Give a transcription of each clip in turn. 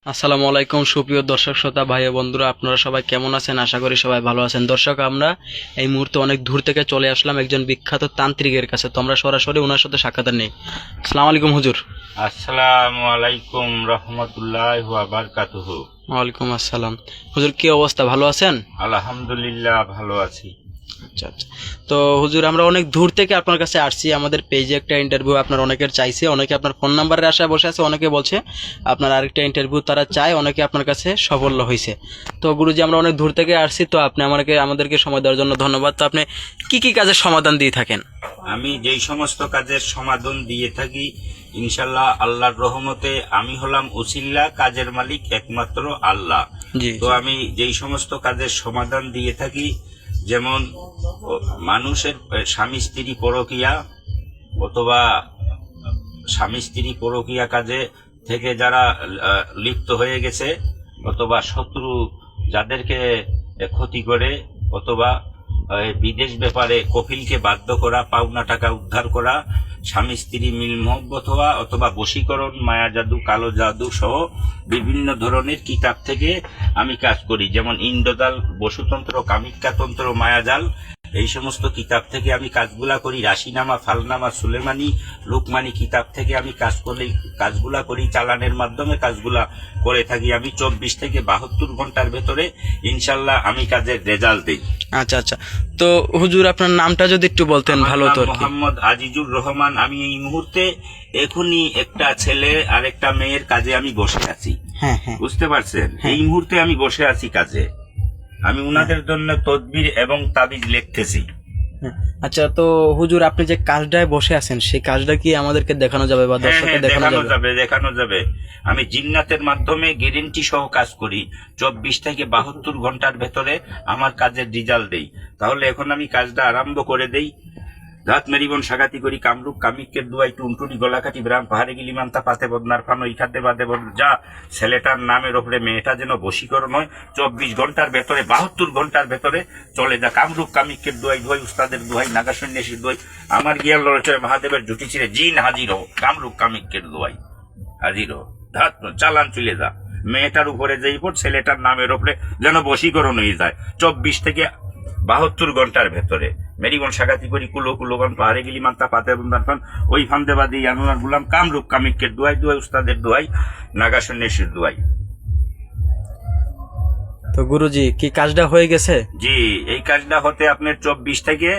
আসসালামু আলাইকুম সুপ্রিয় দর্শক শ্রোতা ভাই ও বন্ধুরা, আপনারা সবাই কেমন আছেন? আশা করি সবাই ভালো আছেন। দর্শক, আমরা এই মুহূর্তে অনেক দূর থেকে চলে আসলাম একজন বিখ্যাত তান্ত্রিকের কাছে। তো আমরা সরাসরি ওনার সাথে সাক্ষাৎ নেই। আসসালামু আলাইকুম হুজুর। আসসালামু আলাইকুম রহমতুল্লাহি ওয়া বারাকাতুহু। ওয়ালাইকুম আসসালাম। হুজুর, কি অবস্থা, ভালো আছেন? আলহামদুলিল্লাহ ভালো আছি। আচ্ছা আচ্ছা। তো হুজুর, আমরা অনেক দূর থেকে আপনার কাছে আসছি। আমাদের পেজে একটা ইন্টারভিউ আপনার অনেকের চাইছে, অনেকে আপনার ফোন নাম্বারের আশায় বসে আছে, অনেকে বলছে আপনার আরেকটা ইন্টারভিউ তারা চায়, অনেকে আপনার কাছে সাফল্য হয়েছে। তো গুরুজি, আমরা অনেক দূর থেকে আসছি, তো আপনি আমাদেরকে সময় দেওয়ার জন্য ধন্যবাদ। তো আপনি কি কি কাজের সমাধান দিয়ে থাকেন? আমি যেই সমস্ত কাজের সমাধান দিয়ে থাকি, ইনশাল্লাহ আল্লাহর রহমতে আমি হলাম উসিল্লা, কাজের মালিক একমাত্র আল্লাহ। জি। তো আমি যেই সমস্ত কাজের সমাধান দিয়ে থাকি, যেমন মানুষের স্বামী স্ত্রী পরকীয়া অথবা স্বামী স্ত্রী পরকীয়া কাজে থেকে যারা লিপ্ত হয়ে গেছে, অথবা শত্রু যাদেরকে ক্ষতি করে, অথবা বিদেশ ব্যাপারে কফিলকে বাধ্য করা, পাওনা টাকা উদ্ধার করা, স্বামী স্ত্রী মিল মহব্বত হওয়া, অথবা বশীকরণ, মায়া জাদু, কালো জাদু সহ বিভিন্ন ধরনের কিতাব থেকে আমি কাজ করি। যেমন ইন্দ্রজাল, বসুতন্ত্র, কামিকাতন্ত্র, মায়াজাল, এই সমস্ত কিতাব থেকে আমি কাজগুলা করি। রাশিনামা, ফালনামা, সুলেমানি, লুকমানি কিতাব থেকে আমি কাজগুলা করি। চালানের মাধ্যমে কাজগুলা করে থাকি। আমি 24 থেকে 72 ঘন্টার ভেতরে ইনশাল্লাহ আমি কাজের রেজাল্ট দিই। আচ্ছা আচ্ছা। তো হুজুর, আপনার নামটা যদি একটু বলতেন ভালো হতো। মোহাম্মদ আজিজুর রহমান। আমি এই মুহূর্তে এখনই একটা ছেলে আর একটা মেয়ের কাজে আমি বসে আছি। হ্যাঁ হ্যাঁ। বুঝতে পারছেন? এই মুহূর্তে আমি বসে আছি কাজে। আমি উনাদের জন্য তদবির এবং তাবিজ লিখতেছি। আচ্ছা, তো হুজুর, আপনি যে কাজটায় বসে আছেন সেই কাজটা কি আমাদেরকে দেখানো যাবে বা দর্শককে দেখানো যাবে। আমি জিন্নাতের মাধ্যমে গ্যারেন্টি সহ কাজ করি। 24 থেকে 72 ঘন্টার ভেতরে আমার কাজের রেজাল্ট দেই। তাহলে এখন আমি কাজটা আরম্ভ করে দেই। রাত মেরিবন সাগাতি করি, কামরূপ কামিকের দুয়াই, টুনটুনি গলাকাটি ব্রাম, পাহাড়ে গিলি মান্তা পাতে বদনার ফানো ইখাতে বাদে যা ছেলেটার নামের ওপরে মেয়েটা যেন বশীকরণ হয়। 24 ঘন্টার ভেতরে, 72 ঘন্টার ভেতরে চলে যা। কামরূপ কামিকের দুয়াই দুয়াই, উস্তাদের দুহাই, নাগা সন্ন্যাসীর দুয়াই, আমার গিয়ার লড়চয় মহাদেবের জুটি ছিঁড়ে জিন হাজির হো। কামরূপ কামিকের দুয়াই হাজির হো। ধাত চালান চলে যা। মেয়েটার উপরে যেই পর ছেলেটার নামের ওপরে যেন বশীকরণ হয়ে যায় 24 থেকে 72 ঘন্টার ভেতরে। মেরিগন সাগাতি করি, কুলো কুলোগন, পাহাড়ে গিলি মান্তা পাতে বন্দার ফান, ওই ফান্দেবাদী আনুনার গুলাম, কামরূপ কামিকের দুয়াই দুয়াই, উস্তাদের দুয়াই, নাগা সন্ন্যাসীর দুয়াই। তো গুরুজি, কি কাজটা হয়ে গেছে? জি, এই কাজটা হতে আপনার 24 থেকে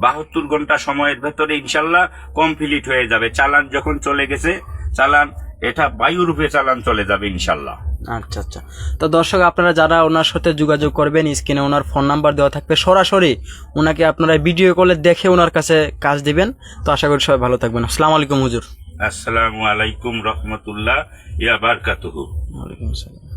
72 ঘন্টা সময়ের ভেতরে ইনশাল্লাহ কমপ্লিট হয়ে যাবে। চালান যখন চলে গেছে, চালান এটা বায়ুরূপে চালান চলে যাবে ইনশাল্লাহ। আচ্ছা আচ্ছা। তো দর্শক, আপনারা যারা ওনার সাথে যোগাযোগ করবেন, স্ক্রিনে ওনার ফোন নাম্বার দেওয়া থাকবে, সরাসরি ওনাকে আপনারা ভিডিও কলে দেখে ওনার কাছে কাজ দিবেন। তো আশা করি সবাই ভালো থাকবেন। আসসালামু আলাইকুম হুজুর। আসসালামু আলাইকুম রহমতুল্লাহ ইয়া বারাকাতুহু। ওয়ালাইকুম আসসালাম।